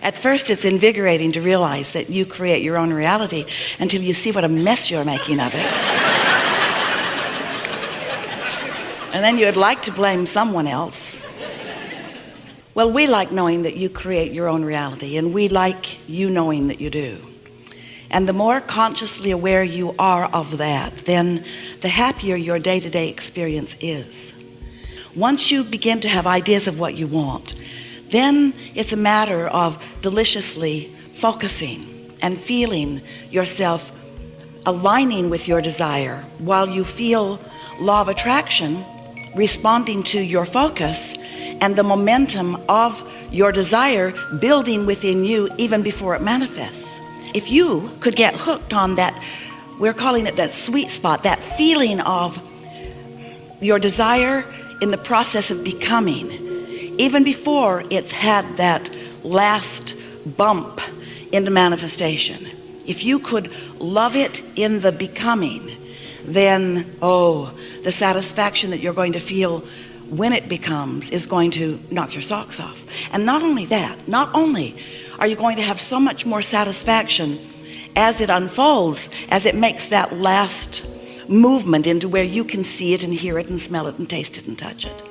At first, it's invigorating to realize that you create your own reality until you see what a mess you're making of it. And then you'd like to blame someone else. Well, we like knowing that you create your own reality, and we like you knowing that you do. And the more consciously aware you are of that, then the happier your day-to-day experience is. Once you begin to have ideas of what you want, then it's a matter of deliciously focusing and feeling yourself aligning with your desire while you feel law of attraction responding to your focus and the momentum of your desire building within you even before it manifests. If you could get hooked on that, we're calling it that sweet spot, that feeling of your desire in the process of becoming, even before it's had that last bump into manifestation. If you could love it in the becoming, then, the satisfaction that you're going to feel when it becomes is going to knock your socks off. And not only that, not only are you going to have so much more satisfaction as it unfolds, as it makes that last movement into where you can see it and hear it and smell it and taste it and touch it,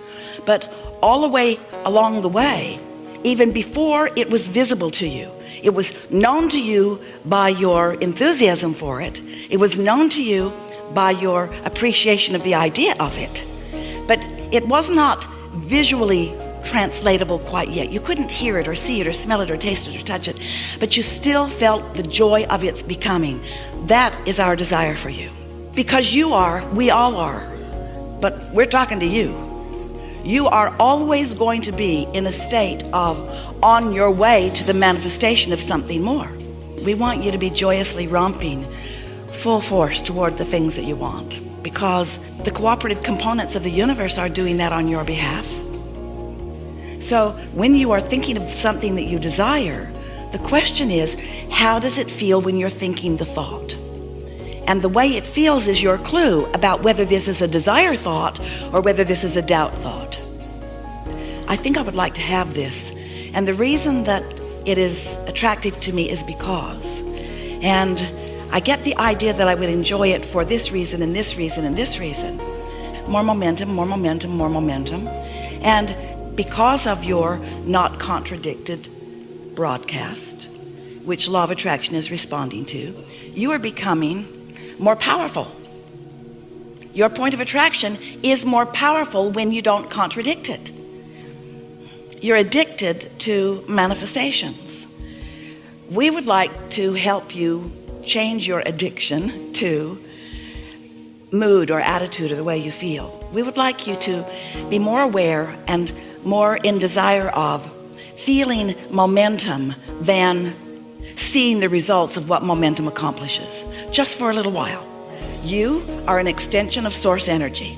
but all the way along the way, even before it was visible to you, it was known to you by your enthusiasm for it. It was known to you by your appreciation of the idea of it, but it was not visually translatable quite yet. You couldn't hear it or see it or smell it or taste it or touch it, but you still felt the joy of its becoming. That is our desire for you, because you are, we all are, but we're talking to you. You are always going to be in a state of on your way to the manifestation of something more. We want you to be joyously romping full force toward the things that you want, because the cooperative components of the universe are doing that on your behalf. So when you are thinking of something that you desire, the question is, how does it feel when you're thinking the thought? And the way it feels is your clue about whether this is a desire thought or whether this is a doubt thought. I think I would like to have this. And the reason that it is attractive to me is because, and I get the idea that I would enjoy it for this reason and this reason and this reason. More momentum, more momentum, more momentum. And because of your not contradicted broadcast, which law of attraction is responding to, you are becoming more powerful. Your point of attraction is more powerful when you don't contradict it. You're addicted to manifestations. We would like to help you change your addiction to mood or attitude or the way you feel. We would like you to be more aware and more in desire of feeling momentum than seeing the results of what momentum accomplishes, just for a little while. You are an extension of source energy,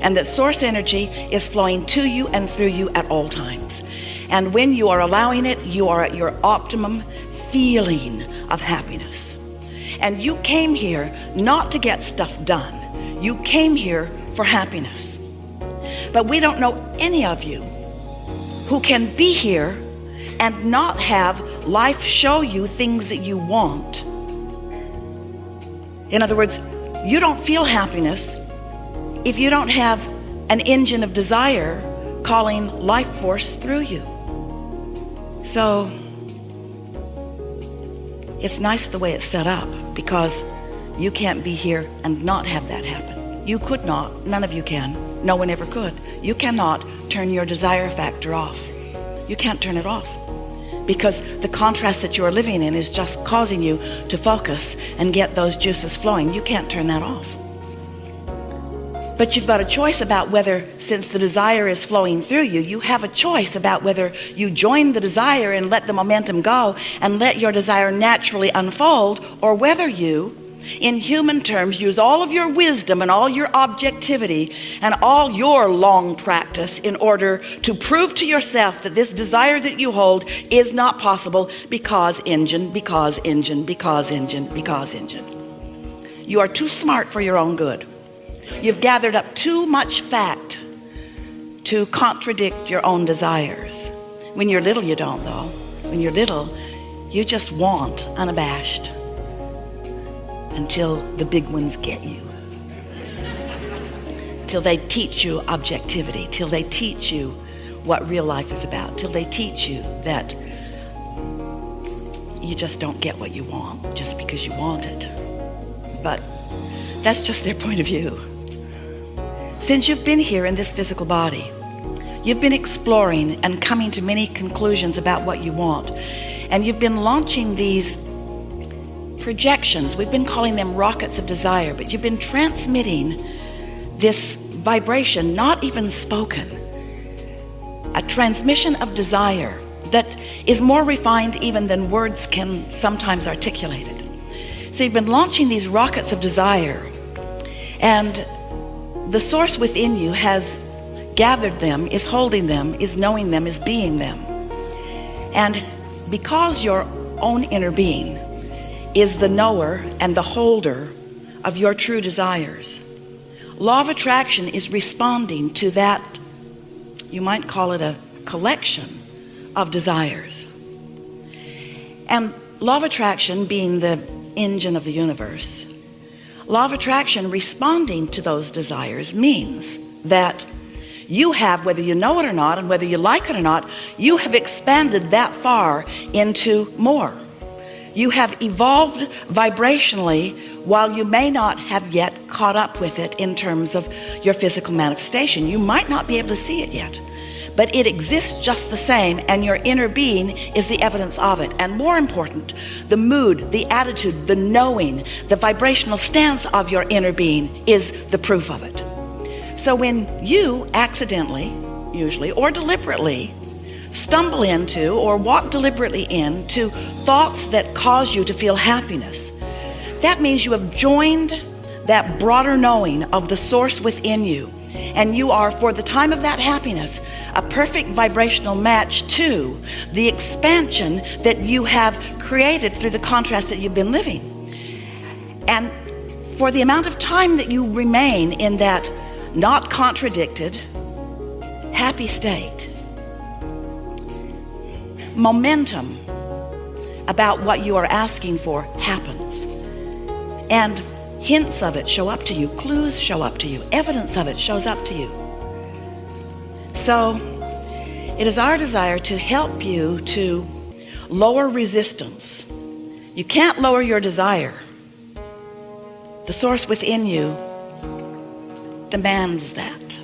and that source energy is flowing to you and through you at all times. And when you are allowing it, you are at your optimum feeling of happiness. And you came here not to get stuff done. You came here for happiness. But we don't know any of you who can be here and not have life show you things that you want. In other words, you don't feel happiness if you don't have an engine of desire calling life force through you. So it's nice the way it's set up, because you can't be here and not have that happen. You could not, none of you can, no one ever could. You cannot turn your desire factor off. You can't turn it off, because the contrast that you're living in is just causing you to focus and get those juices flowing. You can't turn that off. But you've got a choice about whether, since the desire is flowing through you, you have a choice about whether you join the desire and let the momentum go and let your desire naturally unfold, or whether you, in human terms, use all of your wisdom and all your objectivity and all your long practice in order to prove to yourself that this desire that you hold is not possible because engine, because engine, because engine, because engine. You are too smart for your own good. You've gathered up too much fact to contradict your own desires. When you're little, you don't, though. When you're little, you just want unabashed until the big ones get you. Till they teach you objectivity, till they teach you what real life is about, till they teach you that you just don't get what you want just because you want it. But that's just their point of view. Since you've been here in this physical body, you've been exploring and coming to many conclusions about what you want. And you've been launching these projections. We've been calling them rockets of desire, but you've been transmitting this vibration, not even spoken, a transmission of desire that is more refined even than words can sometimes articulate it. So you've been launching these rockets of desire, and the source within you has gathered them, is holding them, is knowing them, is being them. And because your own inner being is the knower and the holder of your true desires, law of attraction is responding to that, you might call it a collection of desires. And law of attraction being the engine of the universe, law of attraction responding to those desires means that you have, whether you know it or not, and whether you like it or not, you have expanded that far into more. You have evolved vibrationally while you may not have yet caught up with it in terms of your physical manifestation. You might not be able to see it yet, but it exists just the same, and your inner being is the evidence of it. And more important, the mood, the attitude, the knowing, the vibrational stance of your inner being is the proof of it. So when you accidentally, usually, or deliberately stumble into or walk deliberately into thoughts that cause you to feel happiness, that means you have joined that broader knowing of the source within you, and you are, for the time of that happiness, a perfect vibrational match to the expansion that you have created through the contrast that you've been living. And for the amount of time that you remain in that not contradicted, happy state, momentum about what you are asking for happens. And hints of it show up to you, clues show up to you, evidence of it shows up to you. So it is our desire to help you to lower resistance. You can't lower your desire. The source within you demands that.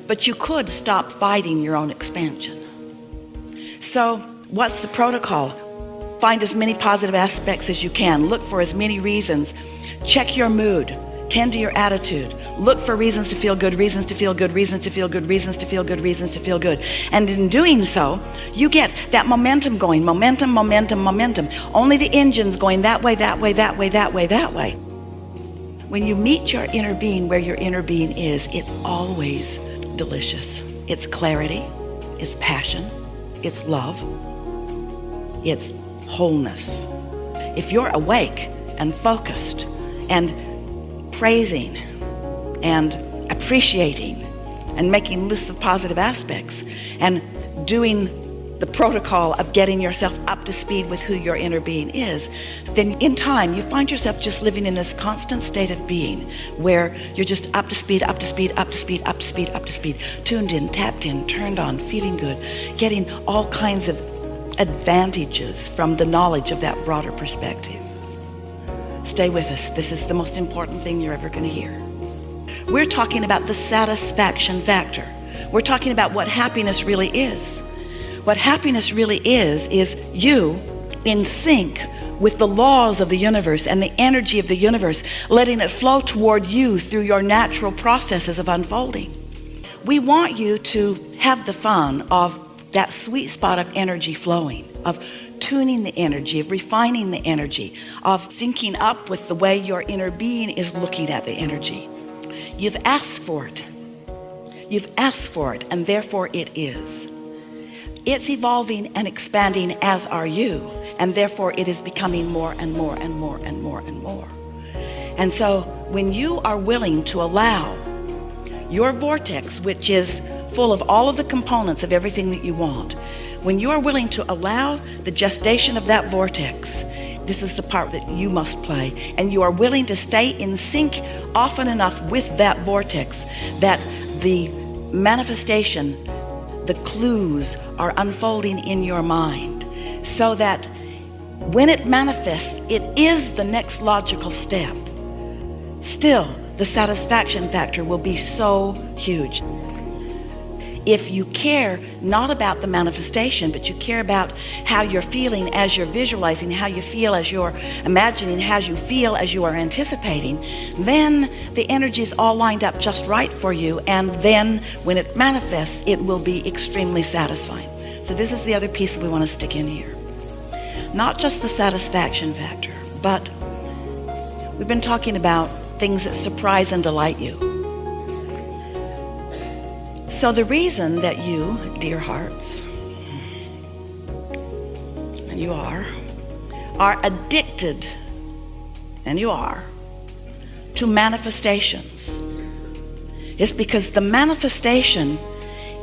But you could stop fighting your own expansion. So what's the protocol? Find as many positive aspects as you can. Look for as many reasons. Check your mood. Tend to your attitude. Look for reasons to feel good, reasons to feel good, reasons to feel good, reasons to feel good, reasons to feel good. And in doing so, you get that momentum going. Momentum, momentum, momentum. Only the engine's going that way, that way, that way, that way, that way. When you meet your inner being where your inner being is, it's always delicious. It's clarity, it's passion, it's love, it's wholeness. If you're awake and focused and praising and appreciating and making lists of positive aspects and doing the protocol of getting yourself up to speed with who your inner being is, then in time you find yourself just living in this constant state of being where you're just up to speed, up to speed, up to speed, up to speed, up to speed, tuned in, tapped in, turned on, feeling good, getting all kinds of advantages from the knowledge of that broader perspective. Stay with us. This is the most important thing you're ever going to hear. We're talking about the satisfaction factor. We're talking about what happiness really is. What happiness really is you in sync with the laws of the universe and the energy of the universe, letting it flow toward you through your natural processes of unfolding. We want you to have the fun of that sweet spot of energy flowing, of tuning the energy, of refining the energy, of syncing up with the way your inner being is looking at the energy. You've asked for it. You've asked for it, and therefore it is. It's evolving and expanding, as are you, and therefore it is becoming more and more and more and more and more. And so when you are willing to allow your vortex, which is full of all of the components of everything that you want, When you are willing to allow the gestation of that vortex, this is the part that you must play, and you are willing to stay in sync often enough with that vortex that the manifestation, the clues are unfolding in your mind, so that when it manifests, it is the next logical step. Still, the satisfaction factor will be so huge. If you care not about the manifestation, but you care about how you're feeling as you're visualizing, how you feel as you're imagining, how you feel as you are anticipating, then the energy is all lined up just right for you, and then when it manifests, it will be extremely satisfying. So this is the other piece that we want to stick in here. Not just the satisfaction factor, but we've been talking about things that surprise and delight you. So the reason that you, dear hearts, and you are addicted, and you are, to manifestations is because the manifestation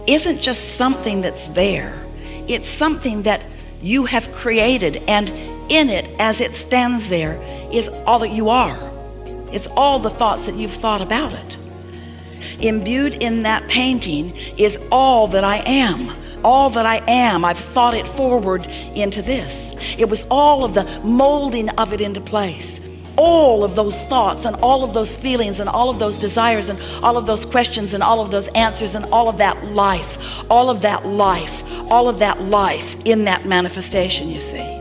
isn't just something that's there. It's something that you have created, and in it, as it stands there, is all that you are. It's all the thoughts that you've thought about it. Imbued in that painting is all that I am. All that I am, I've thought it forward into this. It was all of the molding of it into place. All of those thoughts and all of those feelings and all of those desires and all of those questions and all of those answers and all of that life, all of that life, all of that life in that manifestation, you see.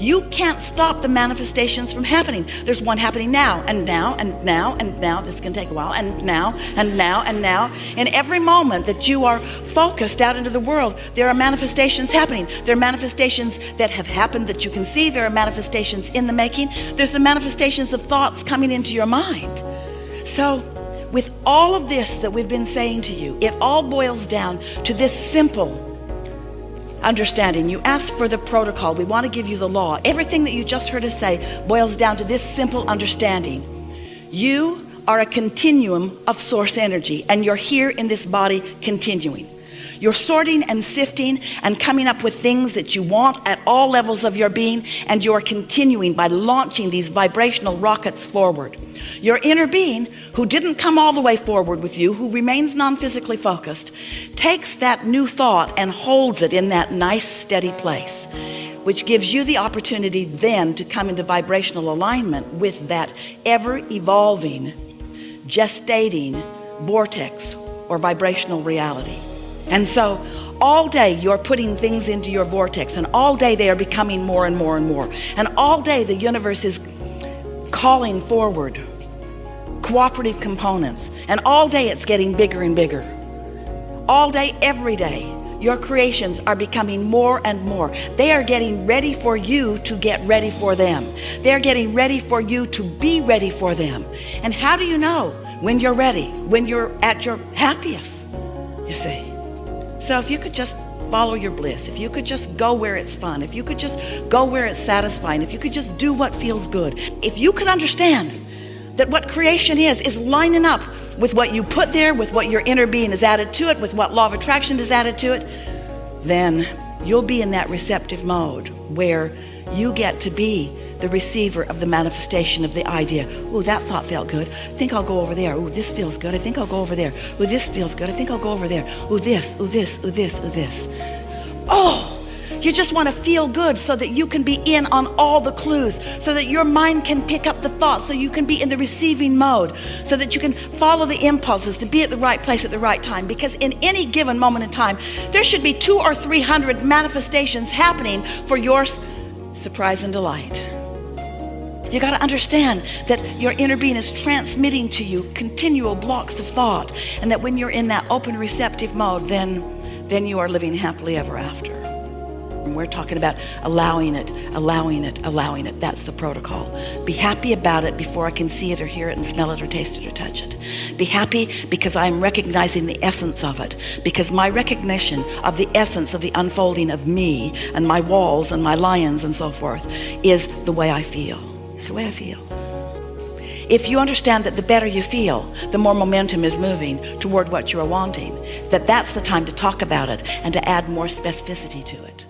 You can't stop the manifestations from happening. There's one happening now, and now, and now, and now. This can take a while, and now, and now, and now. In every moment that you are focused out into the world, there are manifestations happening. There are manifestations that have happened that you can see. There are manifestations in the making. There's the manifestations of thoughts coming into your mind. So with all of this that we've been saying to you, it all boils down to this simple understanding. You asked for the protocol. We want to give you the law. Everything that you just heard us say boils down to this simple understanding. You are a continuum of source energy, and you're here in this body continuing. You're sorting and sifting and coming up with things that you want at all levels of your being, and you're continuing by launching these vibrational rockets forward. Your inner being, who didn't come all the way forward with you, who remains non-physically focused, takes that new thought and holds it in that nice steady place, which gives you the opportunity then to come into vibrational alignment with that ever-evolving, gestating vortex or vibrational reality. And so all day you're putting things into your vortex, and all day they are becoming more and more and more, and all day the universe is calling forward cooperative components, and all day it's getting bigger and bigger. All day, every day, your creations are becoming more and more. They are getting ready for you to get ready for them. They're getting ready for you to be ready for them. And how do you know when you're ready? When you're at your happiest, you see. So if you could just follow your bliss, if you could just go where it's fun, if you could just go where it's satisfying, if you could just do what feels good, if you could understand that what creation is lining up with what you put there, with what your inner being has added to it, with what law of attraction has added to it, then you'll be in that receptive mode where you get to be the receiver of the manifestation of the idea. Oh, that thought felt good. I think I'll go over there. Oh, this feels good. I think I'll go over there. Oh, this feels good. I think I'll go over there. Oh, this, oh, this, oh, this, oh, this. Oh, you just want to feel good so that you can be in on all the clues, so that your mind can pick up the thoughts, so you can be in the receiving mode, so that you can follow the impulses to be at the right place at the right time. Because in any given moment in time, there should be 200 or 300 manifestations happening for your surprise and delight. You got to understand that your inner being is transmitting to you continual blocks of thought, and that when you're in that open receptive mode, then you are living happily ever after. And we're talking about allowing it, allowing it, allowing it. That's the protocol. Be happy about it before I can see it or hear it and smell it or taste it or touch it. Be happy because I'm recognizing the essence of it, because my recognition of the essence of the unfolding of me and my walls and my lions and so forth is the way I feel. It's the way I feel. if you understand that the better you feel, the more momentum is moving toward what you're wanting, that's the time to talk about it and to add more specificity to it.